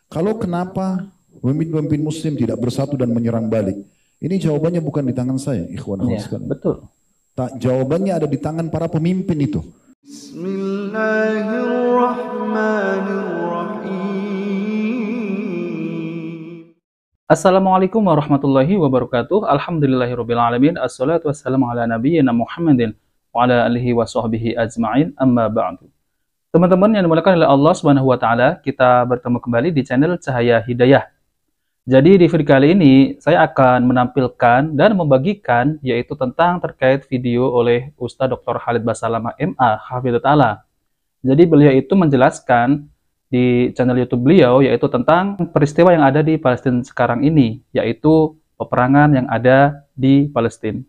Kalau kenapa pemimpin-pemimpin muslim tidak bersatu dan menyerang balik? Ini jawabannya bukan di tangan saya, ikhwan akhwat Ya, sekalian. betul. Jawabannya ada di tangan para pemimpin itu. Bismillahirrahmanirrahim. Assalamualaikum warahmatullahi wabarakatuh. Alhamdulillahirabbil alamin. Assalatu wassalamu ala nabiyyina Muhammadin wa ala alihi wa sahbihi ajma'in. Amma ba'du. Teman-teman yang dimuliakan oleh Allah Subhanahu wa taala, kita bertemu kembali di channel Cahaya Hidayah. Jadi di video kali ini saya akan menampilkan dan membagikan yaitu tentang terkait video oleh Ustadz Dr. Khalid Basalamah MA Hafidhut Ta'ala. Jadi beliau itu menjelaskan di channel YouTube beliau yaitu tentang peristiwa yang ada di Palestina sekarang ini, yaitu peperangan yang ada di Palestina.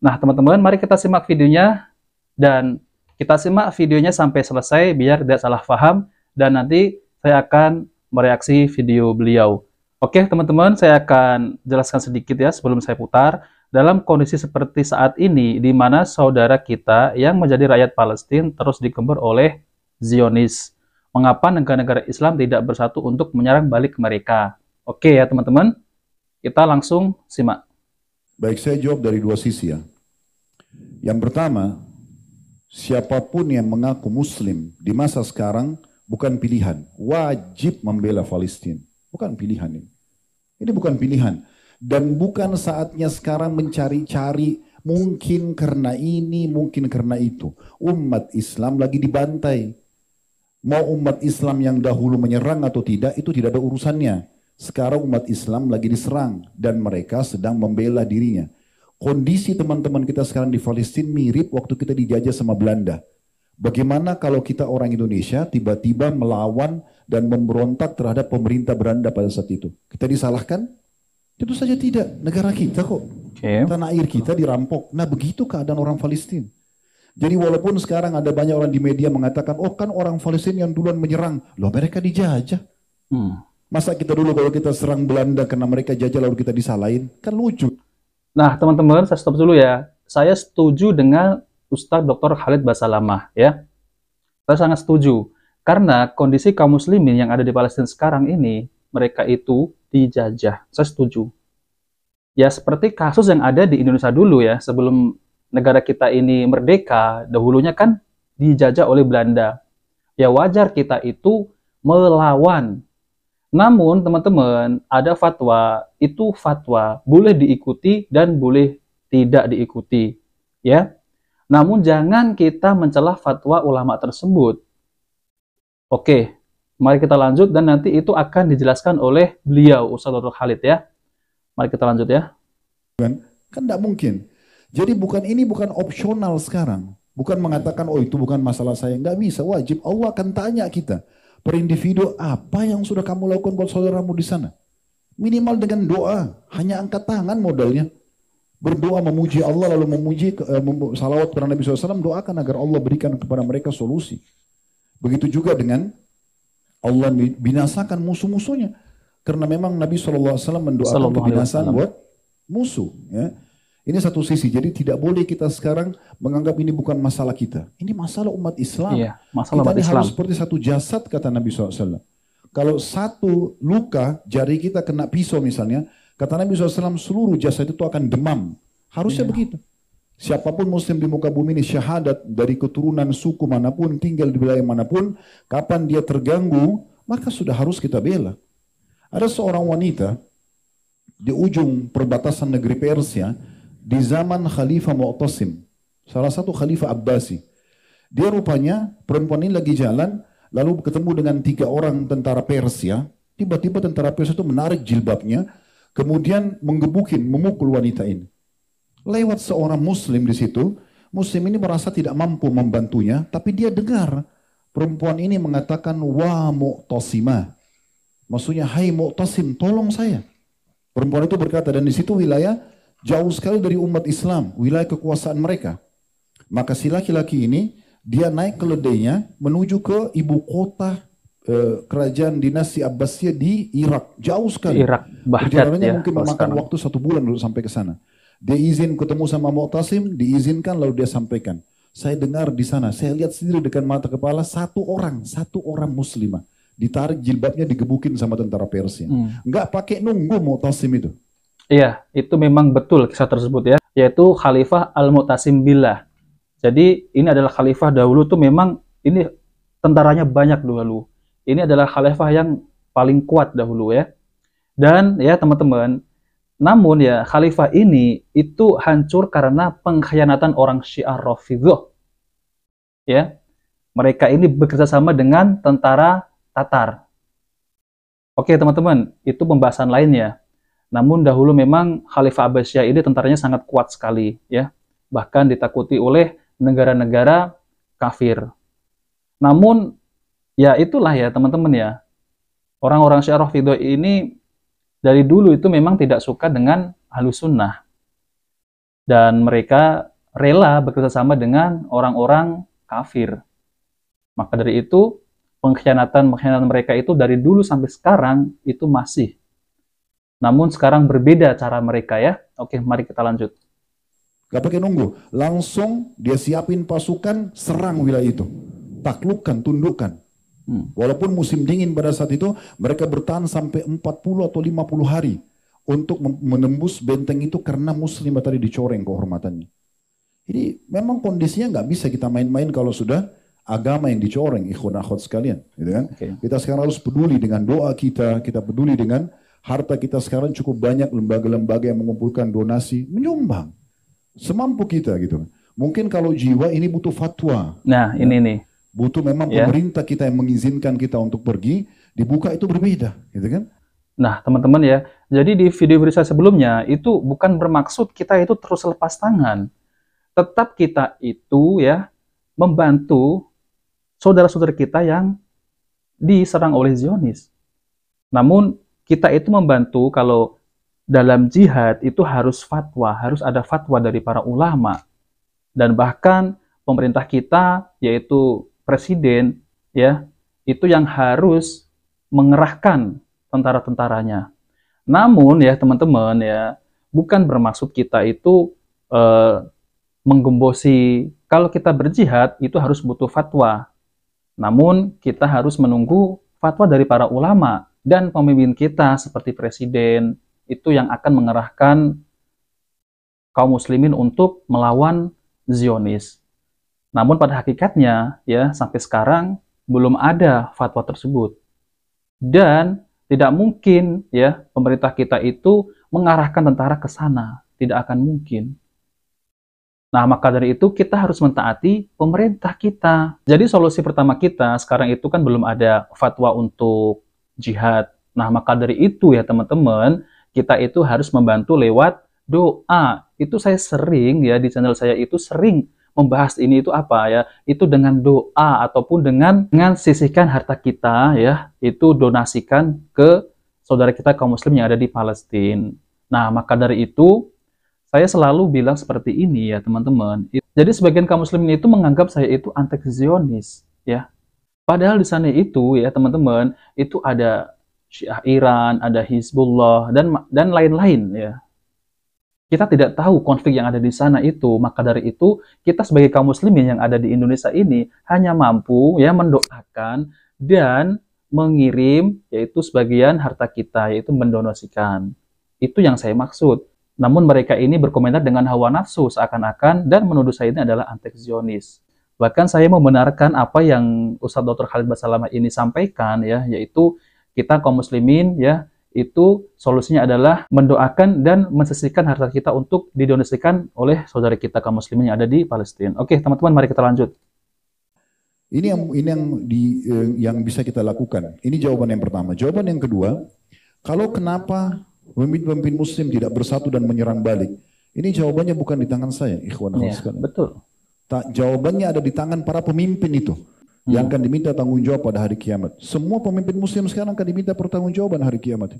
Nah, teman-teman, mari kita simak videonya dan kita simak videonya sampai selesai biar tidak salah paham dan nanti saya akan mereaksi video beliau. Oke, teman-teman, saya akan jelaskan sedikit ya sebelum saya putar. Dalam kondisi seperti saat ini, di mana saudara kita yang menjadi rakyat Palestina terus dikember oleh Zionis. Mengapa negara-negara Islam tidak bersatu untuk menyerang balik mereka? Oke ya, teman-teman. Kita langsung simak. Baik, saya jawab dari dua sisi ya. Yang pertama, siapapun yang mengaku muslim di masa sekarang bukan pilihan. Wajib membela Palestina. Bukan pilihan ini. Ini bukan pilihan. Dan bukan saatnya sekarang mencari-cari mungkin karena ini, mungkin karena itu. Umat Islam lagi dibantai. Mau umat Islam yang dahulu menyerang atau tidak, itu tidak ada urusannya. Sekarang umat Islam lagi diserang dan mereka sedang membela dirinya. Kondisi teman-teman kita sekarang di Palestina mirip waktu kita dijajah sama Belanda. Bagaimana kalau kita orang Indonesia tiba-tiba melawan dan memberontak terhadap pemerintah Belanda pada saat itu? Kita disalahkan? Tentu saja tidak. Negara kita kok. Tanah air kita dirampok. Nah, begitu keadaan orang Palestina. Jadi walaupun sekarang ada banyak orang di media mengatakan, oh kan orang Palestina yang duluan menyerang. Loh, mereka dijajah. Masa kita dulu kalau kita serang Belanda karena mereka jajah lalu kita disalahin? Kan lucu. Nah, teman-teman, saya stop dulu ya. Saya setuju dengan Ustadz Dr. Khalid Basalamah ya. Saya sangat setuju. Karena kondisi kaum muslimin yang ada di Palestina sekarang ini, mereka itu dijajah. Saya setuju. Ya seperti kasus yang ada di Indonesia dulu ya, sebelum negara kita ini merdeka, dahulunya kan dijajah oleh Belanda. Ya wajar kita itu melawan. Namun teman-teman, ada fatwa, itu fatwa boleh diikuti dan boleh tidak diikuti. Ya. Namun jangan kita mencela fatwa ulama tersebut. Oke, mari kita lanjut dan nanti itu akan dijelaskan oleh beliau, Ustadz Dr. Khalid ya. Mari kita lanjut ya. Kan tidak mungkin. Jadi ini bukan opsional sekarang. Bukan mengatakan, oh itu bukan masalah saya. Nggak bisa, wajib. Allah akan tanya kita. Per individu, apa yang sudah kamu lakukan buat saudaramu di sana? Minimal dengan doa. Hanya angkat tangan modalnya. Berdoa memuji Allah lalu memuji salawat kepada Nabi SAW, doakan agar Allah berikan kepada mereka solusi. Begitu juga dengan Allah binasakan musuh-musuhnya. Karena memang Nabi SAW mendoakan kebinasaan buat musuh. Ya. Ini satu sisi, jadi tidak boleh kita sekarang menganggap ini bukan masalah kita. Ini masalah umat Islam. Iya, masalah kita umat ini Islam. harus seperti satu jasad kata Nabi SAW. Kalau satu luka, jari kita kena pisau misalnya, kata Nabi SAW, seluruh jasad itu akan demam. Harusnya begitu. Siapapun muslim di muka bumi ini syahadat dari keturunan suku manapun, tinggal di wilayah manapun, kapan dia terganggu, maka sudah harus kita bela. Ada seorang wanita di ujung perbatasan negeri Persia, di zaman Khalifah Mu'tasim, salah satu Khalifah Abbasi. Dia rupanya, perempuan ini lagi jalan, lalu ketemu dengan 3 orang tentara Persia, tiba-tiba tentara Persia itu menarik jilbabnya, kemudian menggebukin, memukul wanita ini. Lewat seorang muslim di situ, muslim ini merasa tidak mampu membantunya, tapi dia dengar perempuan ini mengatakan, wa Mu'tasimah. Maksudnya, hai Mu'tasim, tolong saya. Perempuan itu berkata, dan di situ wilayah jauh sekali dari umat Islam, wilayah kekuasaan mereka. Maka si laki-laki ini, dia naik keledainya menuju ke ibu kota kerajaan dinasti Abbasiyah di Irak. Jauh sekali. Irak, perjalanannya ya, mungkin memakan waktu 1 bulan dulu sampai ke sana. Dia izin ketemu sama Mu'tasim, diizinkan lalu dia sampaikan. Saya dengar di sana, saya lihat sendiri dengan mata kepala satu orang muslimah. ditarik jilbabnya, digebukin sama tentara Persia. Nggak pakai nunggu Mu'tasim itu. Iya, itu memang betul kisah tersebut ya, yaitu Khalifah Al-Mu'tasim Billah. Jadi ini adalah khalifah dahulu tuh memang ini tentaranya banyak dahulu. Ini adalah khalifah yang paling kuat dahulu ya. Dan ya teman-teman, namun ya khalifah ini itu hancur karena pengkhianatan orang Syiah Rafidhah. Ya, mereka ini bekerja sama dengan tentara Tatar. Oke teman-teman, itu pembahasan lainnya. Namun dahulu memang Khalifah Abbasiyah ini tentaranya sangat kuat sekali ya. Bahkan ditakuti oleh negara-negara kafir. Namun ya itulah ya teman-teman ya. Orang-orang Syiah Rafidhah ini dari dulu itu memang tidak suka dengan Ahlus Sunnah. Dan mereka rela bekerja sama dengan orang-orang kafir. Maka dari itu pengkhianatan mereka itu dari dulu sampai sekarang itu masih. Namun sekarang berbeda cara mereka ya. Oke, mari kita lanjut. Gak pakai nunggu, langsung dia siapin pasukan, serang wilayah itu, taklukkan, tundukkan. Walaupun musim dingin pada saat itu, mereka bertahan sampai 40 atau 50 hari untuk menembus benteng itu karena muslim tadi dicoreng kehormatannya. Jadi memang kondisinya nggak bisa kita main-main kalau sudah agama yang dicoreng, ikhwan akhwat sekalian, gitu kan? Kita sekarang harus peduli dengan doa kita peduli dengan harta kita. Sekarang cukup banyak lembaga-lembaga yang mengumpulkan donasi, menyumbang semampu kita gitu. Mungkin kalau jiwa ini butuh fatwa. Nah, ya, ini nih. Butuh memang pemerintah kita yang mengizinkan kita untuk pergi, dibuka itu berbeda, gitu kan? Nah, teman-teman ya. Jadi di video-video saya sebelumnya itu bukan bermaksud kita itu terus lepas tangan. Tetap kita itu ya membantu saudara-saudara kita yang diserang oleh Zionis. Namun kita itu membantu kalau dalam jihad itu harus fatwa, harus ada fatwa dari para ulama. Dan bahkan pemerintah kita, yaitu presiden, ya, itu yang harus mengerahkan tentara-tentaranya. Namun ya teman-teman ya, bukan bermaksud kita itu menggembosi kalau kita berjihad itu harus butuh fatwa. Namun kita harus menunggu fatwa dari para ulama dan pemimpin kita seperti presiden, itu yang akan mengerahkan kaum muslimin untuk melawan Zionis. Namun pada hakikatnya ya sampai sekarang belum ada fatwa tersebut. Dan tidak mungkin ya pemerintah kita itu mengarahkan tentara ke sana, tidak akan mungkin. Nah, maka dari itu kita harus mentaati pemerintah kita. Jadi solusi pertama kita sekarang itu kan belum ada fatwa untuk jihad. Nah, maka dari itu ya teman-teman, kita itu harus membantu lewat doa. Itu saya sering ya di channel saya itu sering membahas ini itu apa ya? Itu dengan doa ataupun dengan sisihkan harta kita ya, itu donasikan ke saudara kita kaum muslim yang ada di Palestina. Nah, maka dari itu saya selalu bilang seperti ini ya teman-teman. Jadi sebagian kaum muslimin itu menganggap saya itu anti-Zionis ya. Padahal di sana itu ya teman-teman, itu ada Syiah Iran, ada Hizbullah, dan lain-lain ya. Kita tidak tahu konflik yang ada di sana itu, maka dari itu kita sebagai kaum muslimin yang ada di Indonesia ini hanya mampu ya mendoakan dan mengirim yaitu sebagian harta kita, yaitu mendonasikan. Itu yang saya maksud. Namun mereka ini berkomentar dengan hawa nafsu seakan-akan dan menuduh saya ini adalah anti-Zionis. Bahkan saya membenarkan apa yang Ustadz Dr. Khalid Basalamah ini sampaikan ya, yaitu kita kaum muslimin ya, itu solusinya adalah mendoakan dan mensisihkan harta kita untuk didonasikan oleh saudara kita kaum muslimin yang ada di Palestina. Oke, teman-teman, mari kita lanjut. Ini yang bisa kita lakukan. Ini jawaban yang pertama. Jawaban yang kedua, kalau kenapa pemimpin muslim tidak bersatu dan menyerang balik? Ini jawabannya bukan di tangan saya, ikhwan akhwat sekalian. Betul. Jawabannya ada di tangan para pemimpin itu. Yang akan diminta tanggung jawab pada hari kiamat. Semua pemimpin muslim sekarang akan diminta pertanggungjawaban hari kiamat.